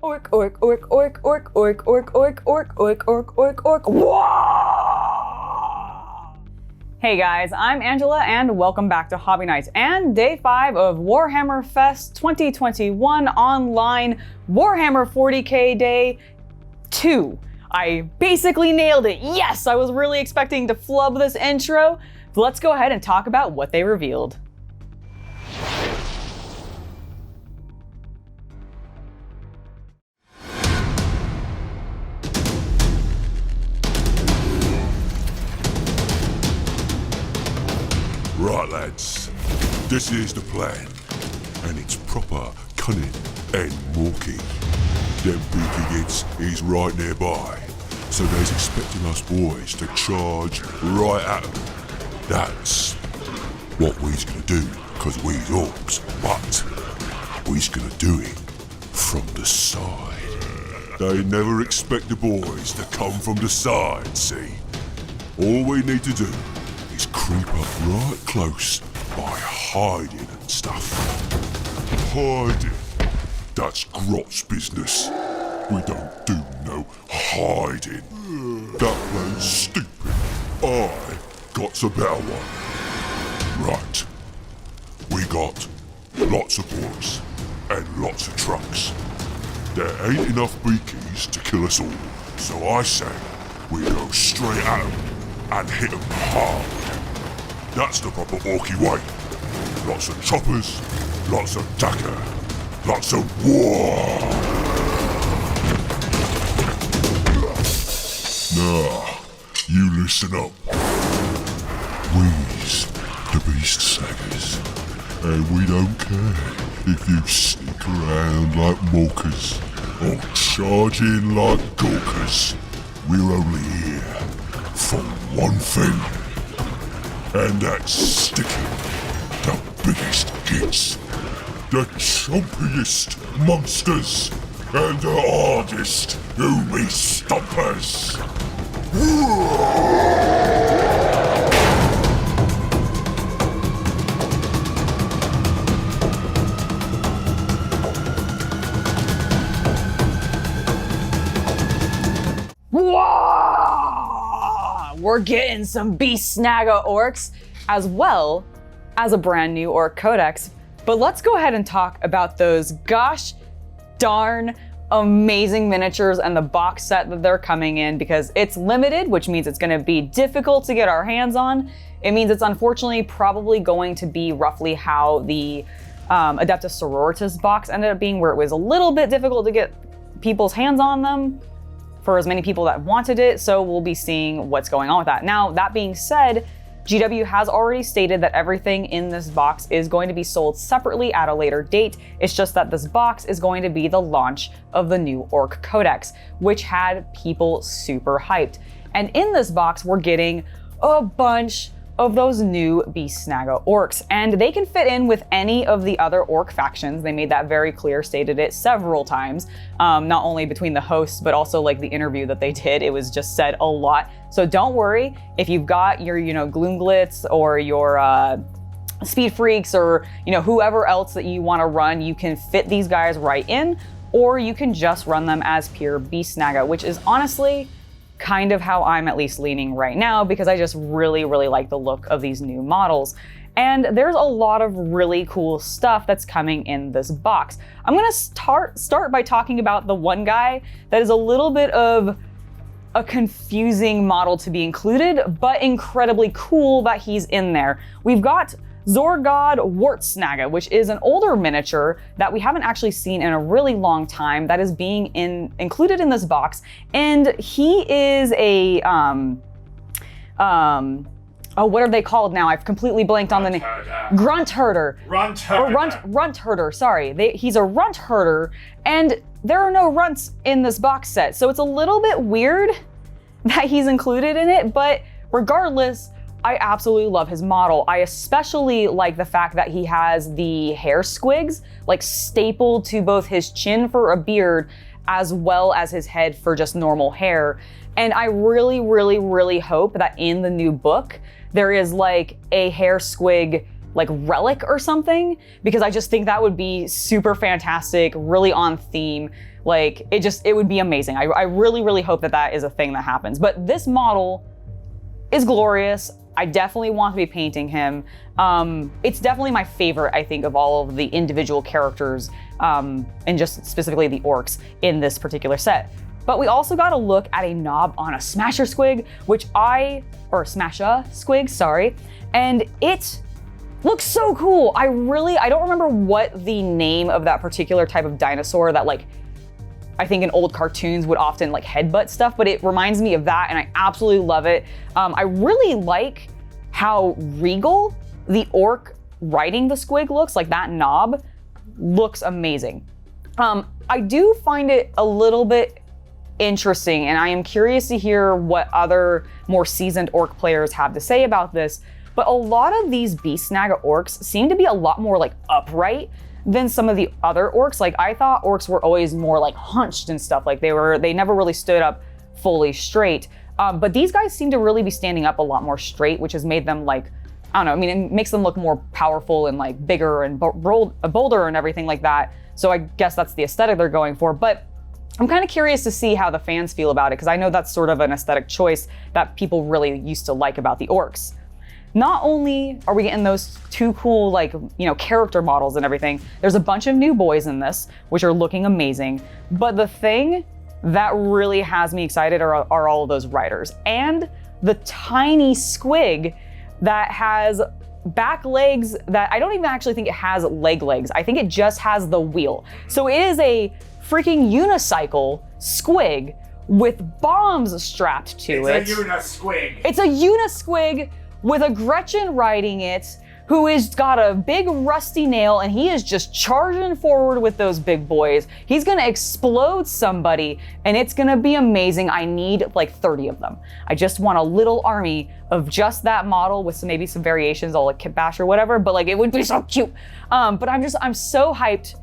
Ork, ork, ork, ork, ork, ork, ork, ork, ork, ork, ork, ork, ork. Wah! Hey guys, I'm Angela and welcome back to Hobby Nights and day 5 of Warhammer Fest 2021 online Warhammer 40k day 2. I basically nailed it. Yes, I was really expecting to flub this intro. But let's go ahead and talk about what they revealed. Right lads, this is the plan, and it's proper cunning and mawky. Them beaky hits is right nearby, so they's expecting us boys to charge right at them. That's what we's gonna do, cause we's orcs, but we's gonna do it from the side. They never expect the boys to come from the side, see? All we need to do is creep up right close by hiding and stuff. Hiding? That's Grot's business. We don't do no hiding. That plan's stupid. I got a better one. Right. We got lots of boys and lots of trucks. There ain't enough beakies to kill us all, so I say we go straight at them and hit them hard. That's the proper orky way. Lots of choppers, lots of dagger, lots of war. Now, you listen up. We's the Beast Snaggers, and we don't care if you sneak around like morkers or charge in like gawkers. We're only here for one thing. And that's sticking the biggest hits, the chompiest monsters, and the hardest Umi stompers. We're getting some Beast Snagga Orks, as well as a brand new Ork Codex. But let's go ahead and talk about those gosh darn amazing miniatures and the box set that they're coming in, because it's limited, which means it's going to be difficult to get our hands on. It means it's unfortunately probably going to be roughly how the Adeptus Sororitas box ended up being, where it was a little bit difficult to get people's hands on them for as many people that wanted it, so we'll be seeing what's going on with that. Now, that being said, GW has already stated that everything in this box is going to be sold separately at a later date. It's just that this box is going to be the launch of the new Ork Codex, which had people super hyped. And in this box, we're getting a bunch of those new Beast Snagga Orks, and they can fit in with any of the other Ork factions. They made that very clear, stated it several times, not only between the hosts, but also like the interview that they did. It was just said a lot. So don't worry, if you've got your, Gloomglitz or your Speed Freaks or, whoever else that you want to run, you can fit these guys right in, or you can just run them as pure Beast Snagga, which is honestly kind of how I'm at least leaning right now, because I just really, really like the look of these new models. And there's a lot of really cool stuff that's coming in this box. I'm gonna start by talking about the one guy that is a little bit of a confusing model to be included, but incredibly cool that he's in there. We've got Zodgrod Wortsnagga, which is an older miniature that we haven't actually seen in a really long time, that is being included in this box. And he is a, what are they called now? I've completely blanked on the name. Grunt herder. Runt herder, sorry. He's a runt herder, and there are no runts in this box set. So it's a little bit weird that he's included in it, but regardless, I absolutely love his model. I especially like the fact that he has the hair squigs like stapled to both his chin for a beard as well as his head for just normal hair. And I really, really, really hope that in the new book, there is like a hair squig like relic or something, because I just think that would be super fantastic, really on theme. Like, it would be amazing. I really, really hope that that is a thing that happens. But this model is glorious. I definitely want to be painting him. It's definitely my favorite, I think, of all of the individual characters, and just specifically the orcs in this particular set. But we also got a look at a knob on a Smasha Squig, Smasha Squig, sorry. And it looks so cool. I don't remember what the name of that particular type of dinosaur that, like, I think in old cartoons would often like headbutt stuff, but it reminds me of that and I absolutely love it. I really like how regal the orc riding the squig looks, like that knob looks amazing. I do find it a little bit interesting and I am curious to hear what other more seasoned orc players have to say about this, but a lot of these Beast Snagga Orks seem to be a lot more like upright than some of the other orcs. Like, I thought orcs were always more like hunched and stuff. Like they never really stood up fully straight. But these guys seem to really be standing up a lot more straight, which has made them like, I don't know, I mean, it makes them look more powerful and like bigger and bolder and everything like that. So I guess that's the aesthetic they're going for. But I'm kind of curious to see how the fans feel about it, because I know that's sort of an aesthetic choice that people really used to like about the orcs. Not only are we getting those two cool, like, you know, character models and everything, there's a bunch of new boys in this, which are looking amazing. But the thing that really has me excited are all of those riders. And the tiny squig that has back legs that I don't even actually think it has legs. I think it just has the wheel. So it is a freaking unicycle squig with bombs strapped to it. It's a Uni-squig. It's a Uni-squig with a Gretchin riding it, who has got a big rusty nail and he is just charging forward with those big boys. He's gonna explode somebody and it's gonna be amazing. I need like 30 of them. I just want a little army of just that model with maybe some variations, all like Kit Bash or whatever, but like it would be so cute. But I'm so hyped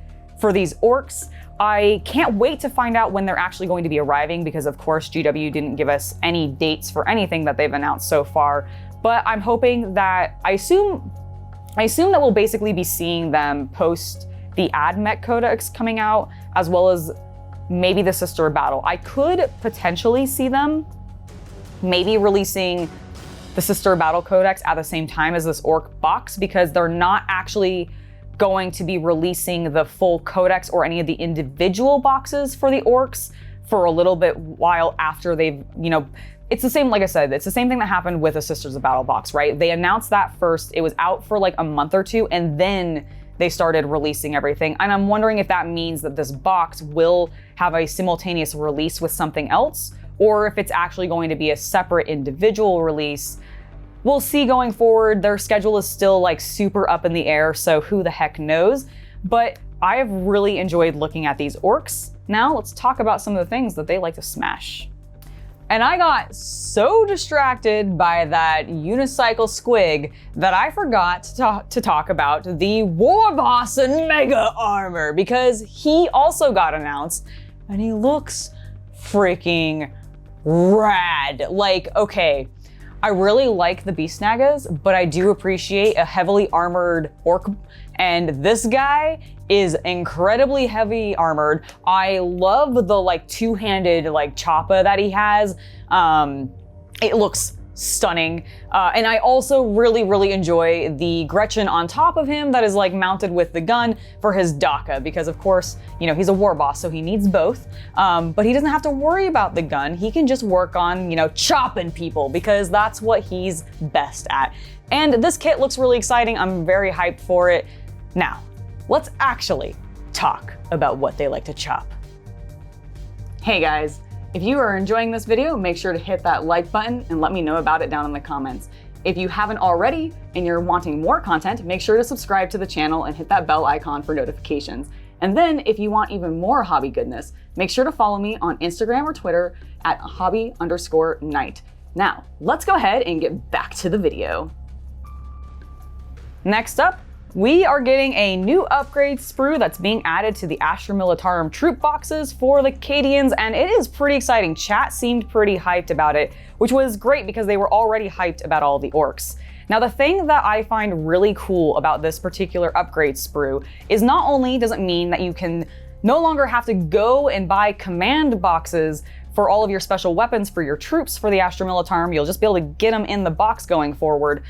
for these orcs. I can't wait to find out when they're actually going to be arriving, because of course GW didn't give us any dates for anything that they've announced so far. But I'm hoping that, I assume that we'll basically be seeing them post the Ork Codex coming out, as well as maybe the Sister of Battle. I could potentially see them maybe releasing the Sister of Battle Codex at the same time as this Ork box, because they're not actually going to be releasing the full Codex or any of the individual boxes for the Orks for a little bit while after they've, you know, it's the same, like I said, it's the same thing that happened with a Sisters of Battle box, right? They announced that first, it was out for like a month or two, and then they started releasing everything. And I'm wondering if that means that this box will have a simultaneous release with something else, or if it's actually going to be a separate individual release. We'll see going forward. Their schedule is still like super up in the air, so who the heck knows? But I have really enjoyed looking at these orcs. Now let's talk about some of the things that they like to smash. And I got so distracted by that unicycle squig that I forgot to talk about the Warboss and Mega Armor, because he also got announced and he looks freaking rad. Like, okay, I really like the Beast Snaggas, but I do appreciate a heavily armored orc, and this guy is incredibly heavy armored. I love the like two-handed like choppa that he has. It looks stunning. And I also really enjoy the Gretchin on top of him that is like mounted with the gun for his Daka, because of course, you know, he's a war boss, so he needs both. But he doesn't have to worry about the gun. He can just work on, you know, chopping people, because that's what he's best at. And this kit looks really exciting. I'm very hyped for it. Now, let's actually talk about what they like to chop. Hey guys, if you are enjoying this video, make sure to hit that like button and let me know about it down in the comments. If you haven't already and you're wanting more content, make sure to subscribe to the channel and hit that bell icon for notifications. And then if you want even more hobby goodness, make sure to follow me on Instagram or Twitter at hobby_night. Now, let's go ahead and get back to the video. Next up, we are getting a new upgrade sprue that's being added to the Astra Militarum troop boxes for the Cadians, and it is pretty exciting. Chat seemed pretty hyped about it, which was great because they were already hyped about all the orcs. Now, the thing that I find really cool about this particular upgrade sprue is not only does it mean that you can no longer have to go and buy command boxes for all of your special weapons for your troops for the Astra Militarum. You'll just be able to get them in the box going forward,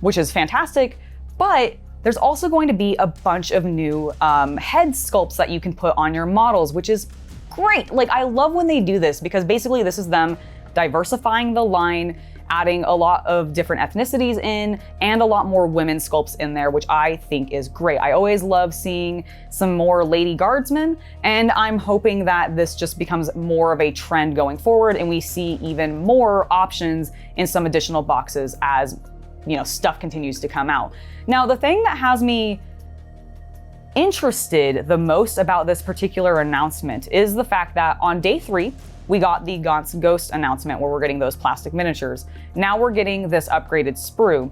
which is fantastic. But there's also going to be a bunch of new head sculpts that you can put on your models, which is great. Like, I love when they do this because basically this is them diversifying the line, adding a lot of different ethnicities in, and a lot more women sculpts in there, which I think is great. I always love seeing some more lady guardsmen, and I'm hoping that this just becomes more of a trend going forward and we see even more options in some additional boxes as, you know, stuff continues to come out. Now, the thing that has me interested the most about this particular announcement is the fact that on day 3, we got the Gaunt's Ghost announcement where we're getting those plastic miniatures. Now we're getting this upgraded sprue.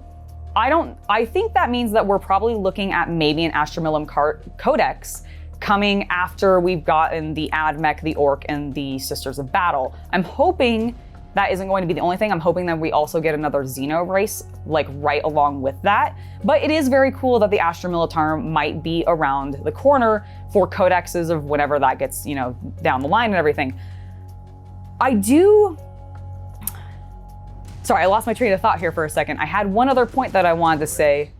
I think that means that we're probably looking at maybe an Astra Militarum Codex coming after we've gotten the Admech, the Ork, and the Sisters of Battle. I'm hoping that isn't going to be the only thing. I'm hoping that we also get another Xeno race, like right along with that. But it is very cool that the Astra Militarum might be around the corner for codexes of whenever that gets, you know, down the line and everything. Sorry, I lost my train of thought here for a second. I had one other point that I wanted to say.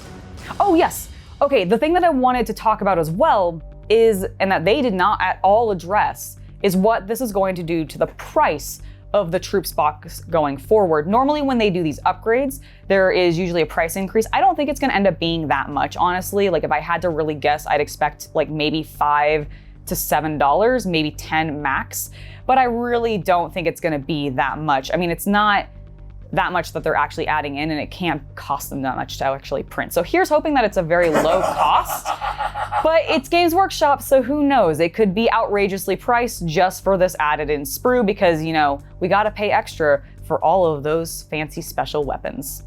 Oh yes, okay, the thing that I wanted to talk about as well is, and that they did not at all address, is what this is going to do to the price of the troops box going forward. Normally when they do these upgrades, there is usually a price increase. I don't think it's gonna end up being that much, honestly. Like, if I had to really guess, I'd expect like maybe $5 to $7, maybe 10 max. But I really don't think it's gonna be that much. I mean, it's not that much that they're actually adding in, and it can't cost them that much to actually print. So here's hoping that it's a very low cost, but it's Games Workshop, so who knows? It could be outrageously priced just for this added in sprue because, you know, we gotta pay extra for all of those fancy special weapons.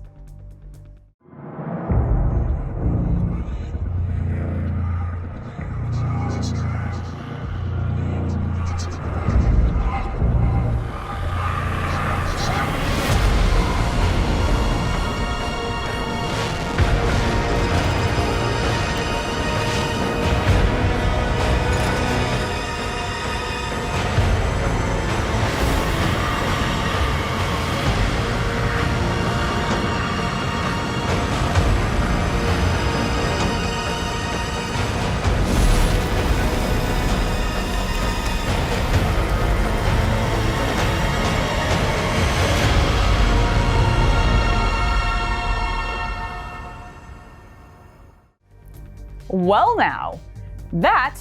Well now, that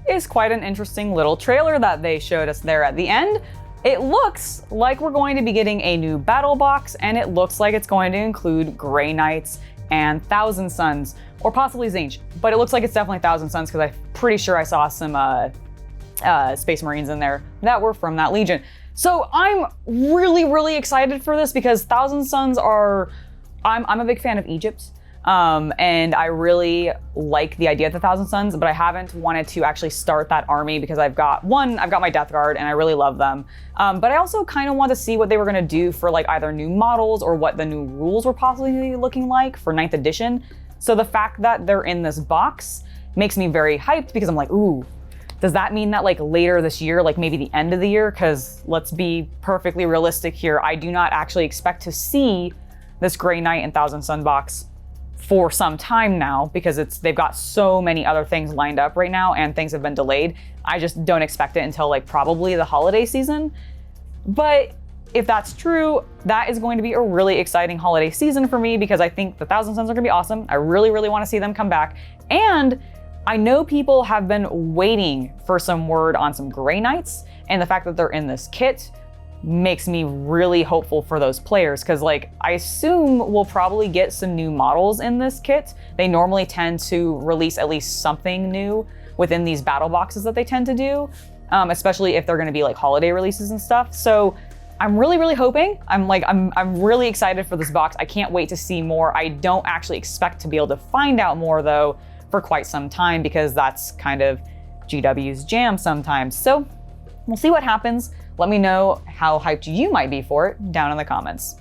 is quite an interesting little trailer that they showed us there at the end. It looks like we're going to be getting a new battle box, and it looks like it's going to include Grey Knights and Thousand Suns, or possibly Tzeentch, but it looks like it's definitely Thousand Suns because I'm pretty sure I saw some Space Marines in there that were from that Legion. So I'm really excited for this because Thousand Suns are, I'm a big fan of Egypt. And I really like the idea of the Thousand Suns, but I haven't wanted to actually start that army because I've got my Death Guard and I really love them. But I also kind of want to see what they were going to do for like either new models or what the new rules were possibly looking like for 9th edition. So the fact that they're in this box makes me very hyped because I'm like, ooh, does that mean that like later this year, like maybe the end of the year? Because let's be perfectly realistic here. I do not actually expect to see this Grey Knight and Thousand Sun box for some time now because they've got so many other things lined up right now and things have been delayed. I just don't expect it until like probably the holiday season. But if that's true, that is going to be a really exciting holiday season for me because I think the Thousand Suns are gonna be awesome. I really want to see them come back. And I know people have been waiting for some word on some Grey Knights, and the fact that they're in this kit makes me really hopeful for those players because like I assume we'll probably get some new models in this kit. They normally tend to release at least something new within these battle boxes that they tend to do, especially if they're going to be like holiday releases and stuff. So I'm really hoping. I'm really excited for this box. I can't wait to see more. I don't actually expect to be able to find out more though for quite some time because that's kind of GW's jam sometimes. So we'll see what happens. Let me know how hyped you might be for it down in the comments.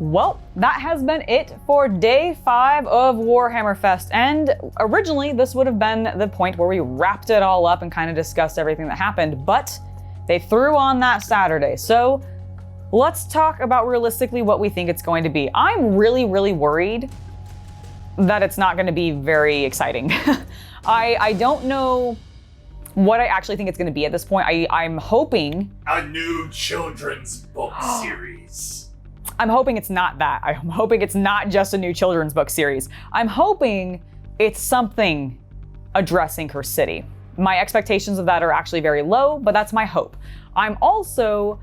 Well, that has been it for day 5 of Warhammer Fest. And originally this would have been the point where we wrapped it all up and kind of discussed everything that happened, but they threw on that Saturday. So let's talk about realistically what we think it's going to be. I'm really, really worried that it's not going to be very exciting. I don't know what I actually think it's going to be at this point. I'm hoping a new children's book series. I'm hoping it's not that. I'm hoping it's not just a new children's book series. I'm hoping it's something addressing her city. My expectations of that are actually very low, but that's my hope. I'm also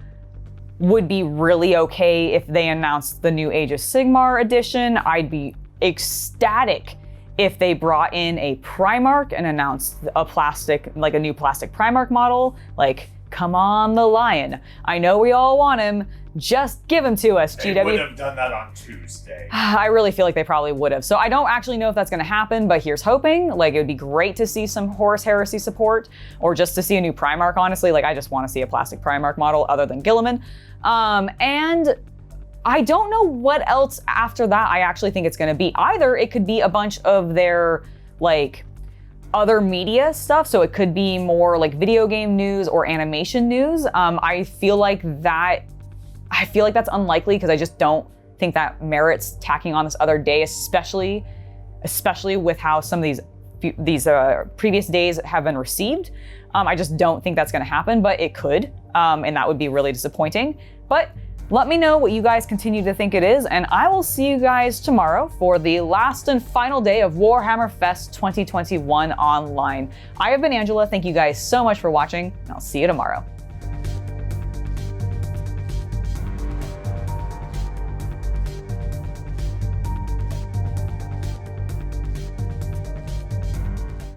would be really okay if they announced the new Age of Sigmar edition. I'd be ecstatic if they brought in a Primarch and announced a new plastic Primarch model. Like, come on, the Lion. I know we all want him. Just give him to us, GW. They would have done that on Tuesday. I really feel like they probably would have. So I don't actually know if that's going to happen, but here's hoping. Like, it would be great to see some Horus Heresy support, or just to see a new Primarch, honestly. Like, I just want to see a plastic Primarch model other than Gilliman. And I don't know what else after that I actually think it's going to be. Either it could be a bunch of their, like, other media stuff, so it could be more like video game news or animation news. I feel like that's unlikely because I just don't think that merits tacking on this other day, especially with how some of these previous days have been received. I just don't think that's going to happen, but it could, and that would be really disappointing. But let me know what you guys continue to think it is, and I will see you guys tomorrow for the last and final day of Warhammer Fest 2021 online. I have been Angela. Thank you guys so much for watching, and I'll see you tomorrow.